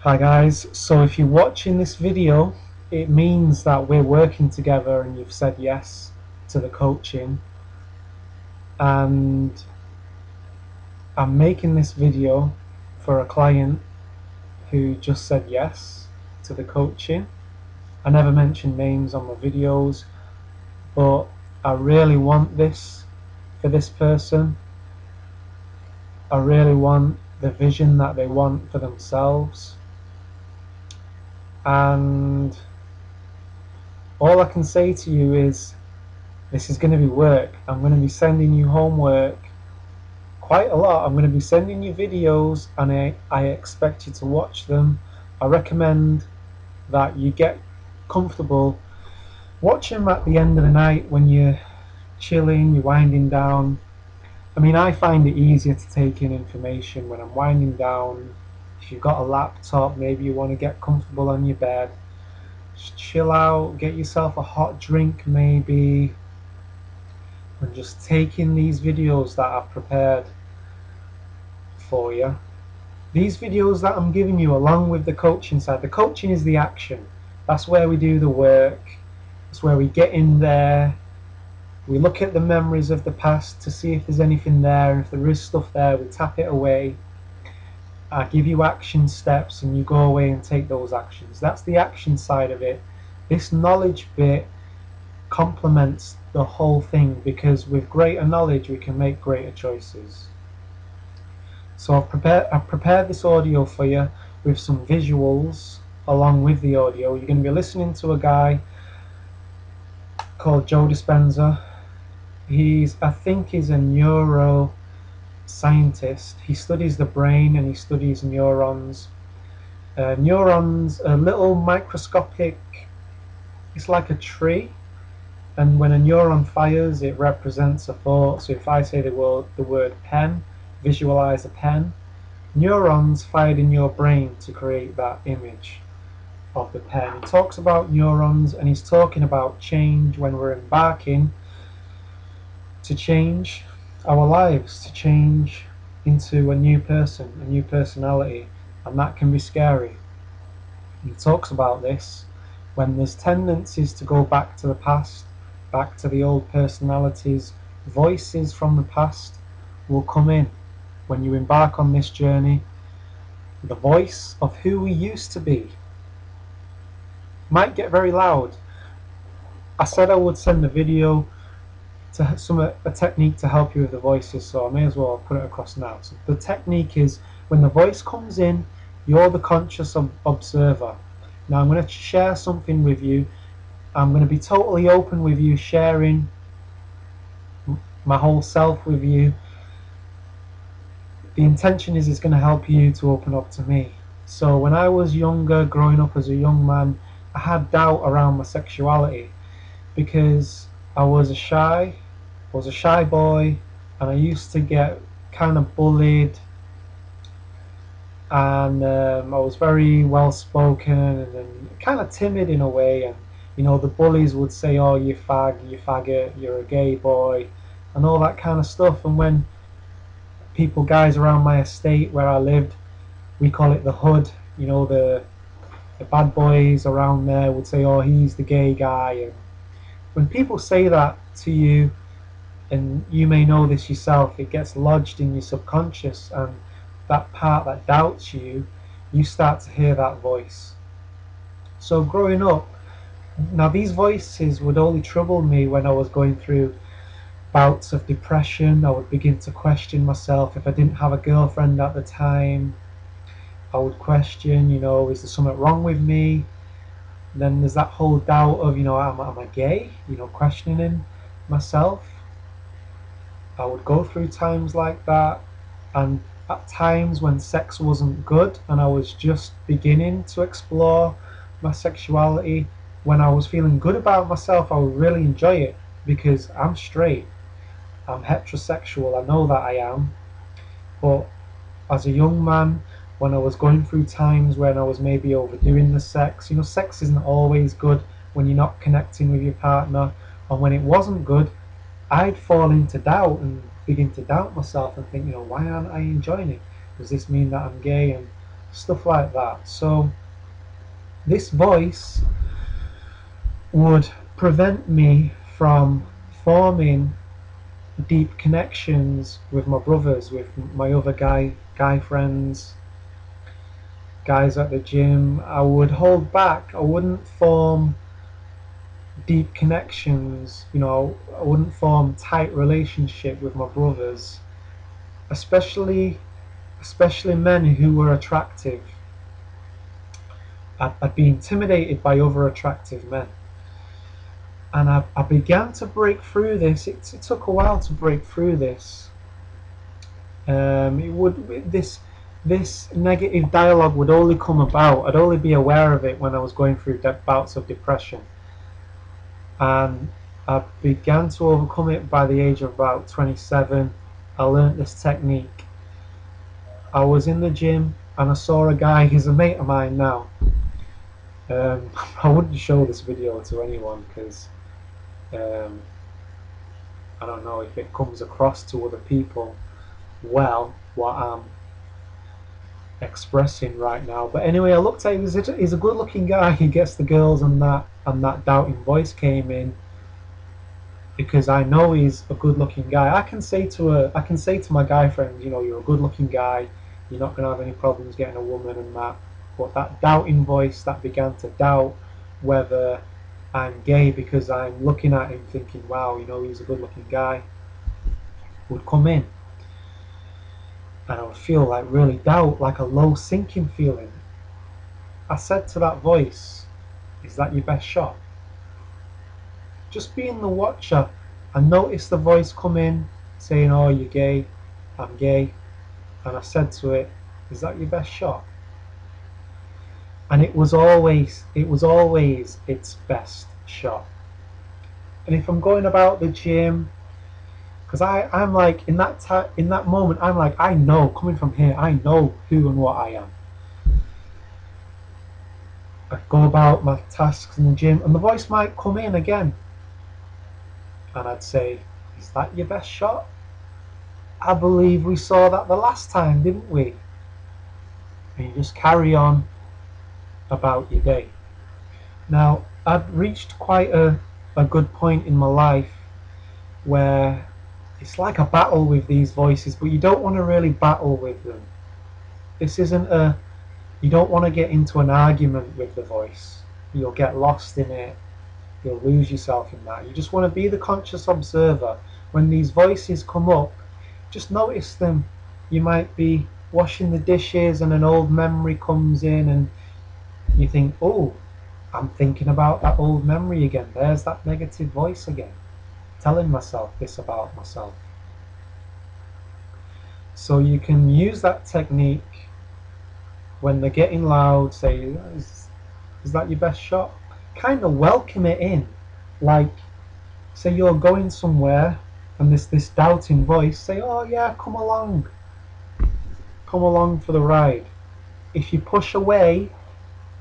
Hi guys, so if you're watching this video, it means that we're working together and you've said yes to the coaching, and I'm making this video for a client who just said yes to the coaching. I never mention names on my videos, but I really want this for this person. I really want the vision that they want for themselves, and all I can say to you is this is going to be work. I'm going to be sending you homework quite a lot. I'm going to be sending you videos, and I expect you to watch them. I recommend that you get comfortable. Watch them at the end of the night when you're chilling, you're winding down. I mean, I find it easier to take in information when I'm winding down. If you've got a laptop, maybe you want to get comfortable on your bed. Just chill out, get yourself a hot drink maybe, and just take in these videos that I've prepared for you. These videos that I'm giving you along with the coaching side, the coaching is the action. That's where we do the work. That's where we get in there. We look at the memories of the past to see if there's anything there, and if there is stuff there, we tap it away. I give you action steps and you go away and take those actions. That's the action side of it. This knowledge bit complements the whole thing, because with greater knowledge we can make greater choices. So I've prepared this audio for you with some visuals along with the audio. You're going to be listening to a guy called Joe Dispenza. I think he's a neuroscientist. He studies the brain and he studies neurons. Neurons are little microscopic, it's like a tree, and when a neuron fires it represents a thought. So if I say the word pen, visualize a pen. Neurons fired in your brain to create that image of the pen. He talks about neurons, and he's talking about change when we're embarking to change our lives, to change into a new person, a new personality, and that can be scary. He talks about this when there's tendencies to go back to the past, back to the old personalities. Voices from the past will come in when you embark on this journey. The voice of who we used to be might get very loud. I said I would send a video to a technique to help you with the voices, so I may as well put it across now. So the technique is, when the voice comes in, you're the conscious observer. Now I'm going to share something with you. I'm going to be totally open with you, sharing my whole self with you. The intention is it's going to help you to open up to me. So when I was younger, growing up as a young man, I had doubt around my sexuality because I was a shy boy, and I used to get kind of bullied, and I was very well spoken and kind of timid in a way, and the bullies would say, oh, you faggot, you're a gay boy, and all that kind of stuff. And when guys around my estate where I lived, we call it the hood, the bad boys around there would say, oh, he's the gay guy. And when people say that to you, and you may know this yourself, it gets lodged in your subconscious, and that part that doubts you, you start to hear that voice. So growing up, now these voices would only trouble me when I was going through bouts of depression. I would begin to question myself. If I didn't have a girlfriend at the time, I would question, is there something wrong with me? Then there's that whole doubt of, am I gay? Questioning myself. I would go through times like that, and at times when sex wasn't good and I was just beginning to explore my sexuality, when I was feeling good about myself, I would really enjoy it because I'm straight, I'm heterosexual, I know that I am. But as a young man, when I was going through times when I was maybe overdoing the sex, sex isn't always good when you're not connecting with your partner, and when it wasn't good, I'd fall into doubt and begin to doubt myself and think, why aren't I enjoying it? Does this mean that I'm gay? And stuff like that. So this voice would prevent me from forming deep connections with my brothers, with my other guy friends, guys at the gym. I would hold back. I wouldn't form deep connections, I wouldn't form tight relationship with my brothers, especially men who were attractive. I'd be intimidated by other attractive men. And I began to break through this. It took a while to break through this. This negative dialogue would only come about. I'd only be aware of it when I was going through bouts of depression, and I began to overcome it by the age of about 27. I learnt this technique. I was in the gym and I saw a guy. He's a mate of mine now. I wouldn't show this video to anyone because I don't know if it comes across to other people well what I'm expressing right now. But anyway, I looked at him. He's a good looking guy. He gets the girls, and that doubting voice came in because I know he's a good looking guy. I can say to my guy friends, you're a good looking guy, you're not going to have any problems getting a woman and that. But that doubting voice that began to doubt whether I'm gay because I'm looking at him thinking, wow, he's a good looking guy, would come in. And I would feel like really doubt, like a low sinking feeling. I said to that voice, is that your best shot? Just being the watcher, I noticed the voice come in saying, oh, you're gay, I'm gay. And I said to it, is that your best shot? And it was always its best shot. And if I'm going about the gym, because I'm like in that moment, I'm like, I know, coming from here, I know who and what I am. I go about my tasks in the gym, and the voice might come in again, and I'd say, is that your best shot? I believe we saw that the last time, didn't we? And you just carry on about your day. Now, I'd reached quite a good point in my life where it's like a battle with these voices, but you don't want to really battle with them. This isn't you don't want to get into an argument with the voice. You'll get lost in it. You'll lose yourself in that. You just want to be the conscious observer. When these voices come up, just notice them. You might be washing the dishes and an old memory comes in and you think, oh, I'm thinking about that old memory again. There's that negative voice again, telling myself this about myself. So you can use that technique when they're getting loud, say, is that your best shot? Kind of welcome it in. Like, say you're going somewhere and this doubting voice, say, oh yeah, come along for the ride. If you push away,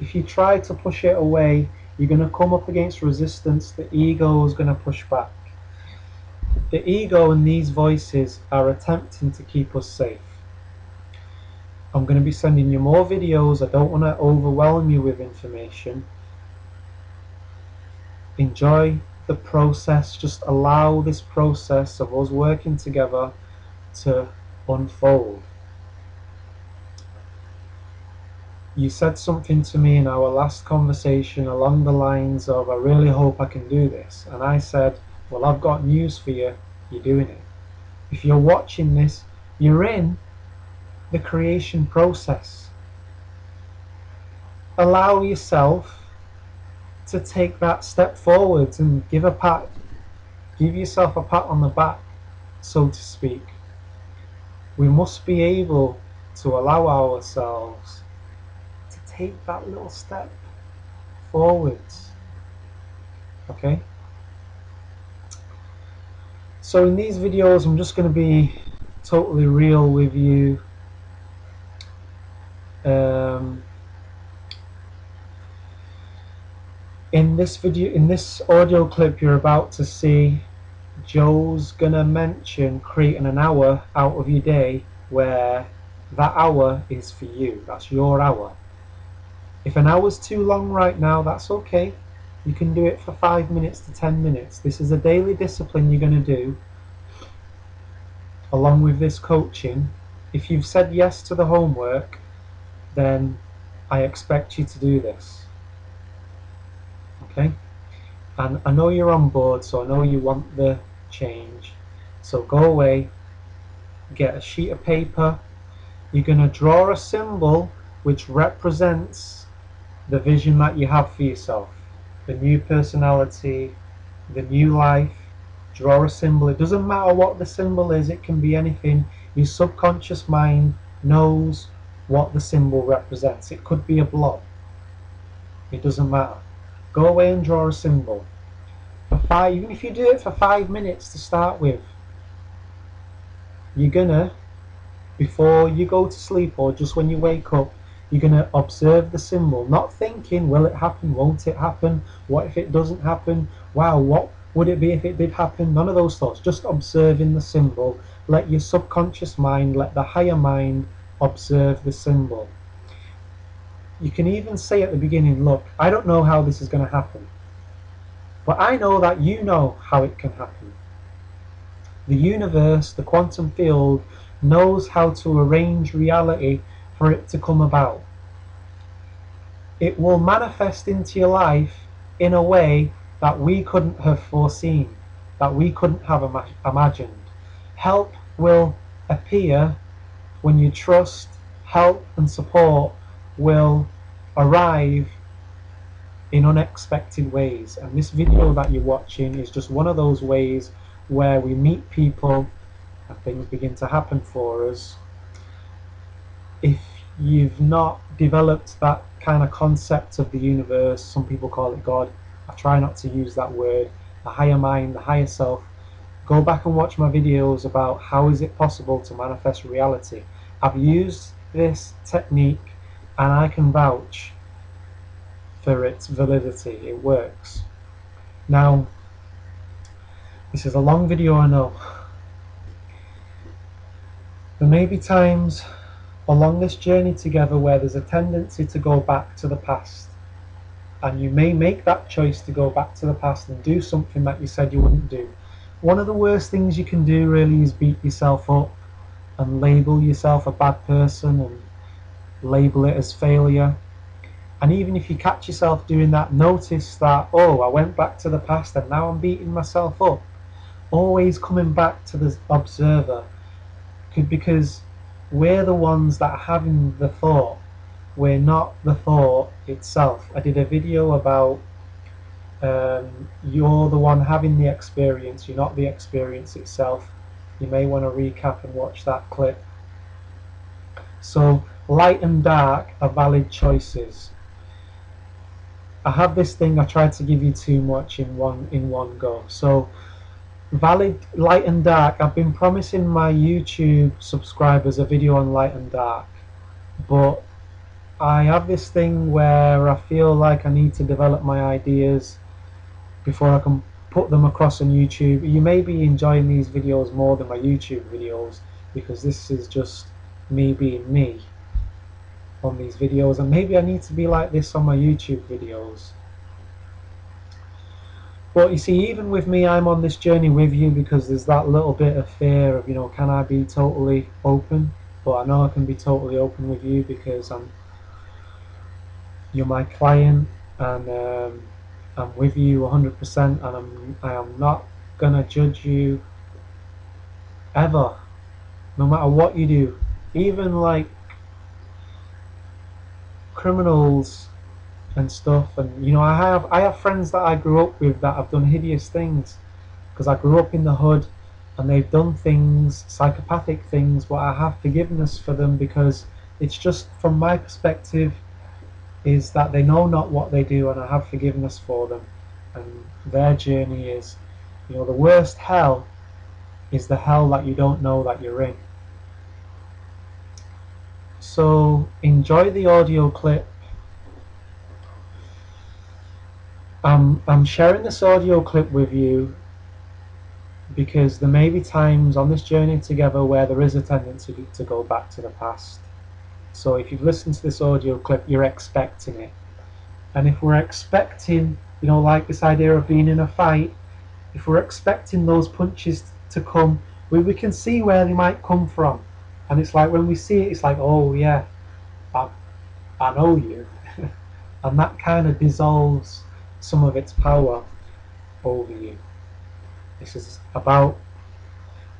if you try to push it away, you're going to come up against resistance. The ego is going to push back. The ego and these voices are attempting to keep us safe. I'm going to be sending you more videos. I don't want to overwhelm you with information. Enjoy the process. Just allow this process of us working together to unfold. You said something to me in our last conversation along the lines of, I really hope I can do this. And I said, well, I've got news for you. You're doing it. If you're watching this, you're in the creation process. Allow yourself to take that step forwards and give yourself a pat on the back, so to speak. We must be able to allow ourselves to take that little step forwards. Okay? So in these videos, I'm just going to be totally real with you. In this audio clip you're about to see, Joe's gonna mention creating an hour out of your day where That hour is for you. That's your hour. If an hour's too long right now, that's okay. You can do it for 5 minutes to 10 minutes. This is a daily discipline you're going to do along with this coaching. If you've said yes to the homework, then I expect you to do this. Okay? And I know you're on board, so I know you want the change. So go away, get a sheet of paper. You're going to draw a symbol which represents the vision that you have for yourself, the new personality, the new life. Draw a symbol. It doesn't matter what the symbol is, it can be anything. Your subconscious mind knows what the symbol represents. It could be a blob. It doesn't matter. Go away and draw a symbol. Even if you do it for 5 minutes to start with, you're gonna, before you go to sleep or just when you wake up, you're gonna observe the symbol, not thinking, will it happen, won't it happen, what if it doesn't happen, wow, what would it be if it did happen? None of those thoughts, just observing the symbol. Let your subconscious mind, let the higher mind observe the symbol. You can even say at the beginning, look, I don't know how this is going to happen, but I know that you know how it can happen. The universe, the quantum field, knows how to arrange reality for it to come about. It will manifest into your life in a way that we couldn't have foreseen, that we couldn't have imagined. Help will appear when you trust. Help and support will arrive in unexpected ways, and this video that you're watching is just one of those ways where we meet people and things begin to happen for us. If you've not developed that kind of concept of the universe, some people call it God, I try not to use that word, the higher mind, the higher self, go back and watch my videos about how is it possible to manifest reality. I've used this technique and I can vouch for its validity. It works. Now, this is a long video, I know. There may be times along this journey together where there's a tendency to go back to the past, and you may make that choice to go back to the past and do something that you said you wouldn't do. One of the worst things you can do really is beat yourself up and label yourself a bad person and label it as failure. And even if you catch yourself doing that, notice that, oh, I went back to the past and now I'm beating myself up. Always coming back to the observer, because we're the ones that are having the thought. We're not the thought itself. I did a video about you're the one having the experience, you're not the experience itself. You may want to recap and watch that clip. So light and dark are valid choices. I have this thing, I tried to give you too much in one go. So valid light and dark, I've been promising my YouTube subscribers a video on light and dark, but I have this thing where I feel like I need to develop my ideas before I can put them across on YouTube. You may be enjoying these videos more than my YouTube videos because this is just me being me on these videos, and maybe I need to be like this on my YouTube videos. But you see, even with me, I'm on this journey with you because there's that little bit of fear of, you know, can I be totally open? But I know I can be totally open with you because you're my client, and I'm with you 100%, and I am not gonna judge you ever, no matter what you do. Even like criminals and stuff, and you know, I have friends that I grew up with that have done hideous things because I grew up in the hood, and they've done things, psychopathic things, but I have forgiveness for them because it's just, from my perspective, is that they know not what they do, and I have forgiveness for them. And their journey is, you know, the worst hell is the hell that you don't know that you're in. So enjoy the audio clip. I'm sharing this audio clip with you because there may be times on this journey together where there is a tendency to go back to the past. So if you've listened to this audio clip, you're expecting it. And if we're expecting, like this idea of being in a fight, if we're expecting those punches to come, we can see where they might come from. And it's like when we see it, it's like, oh yeah, I know you. And that kind of dissolves some of its power over you. This is about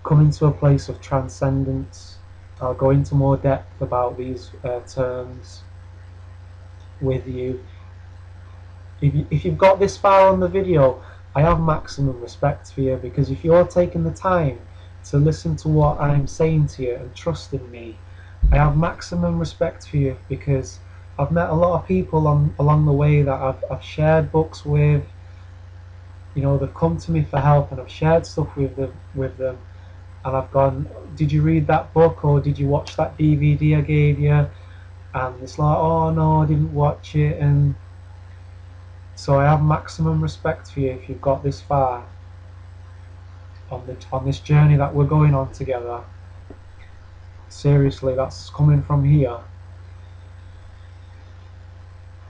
coming to a place of transcendence. I'll go into more depth about these terms with you. If you've got this far on the video, I have maximum respect for you, because if you're taking the time to listen to what I'm saying to you and trust in me, I have maximum respect for you, because I've met a lot of people along the way that I've shared books with. They've come to me for help, and I've shared stuff with them, and I've gone, did you read that book, or did you watch that DVD I gave you? And it's like, oh no, I didn't watch it. And so I have maximum respect for you if you've got this far on this journey that we're going on together. Seriously, that's coming from here.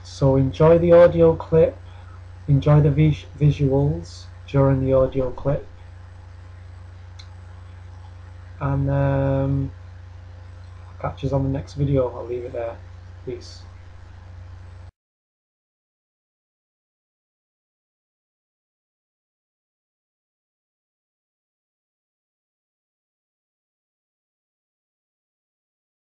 So enjoy the audio clip, enjoy the visuals during the audio clip, and catch us on the next video. I'll leave it there. Peace.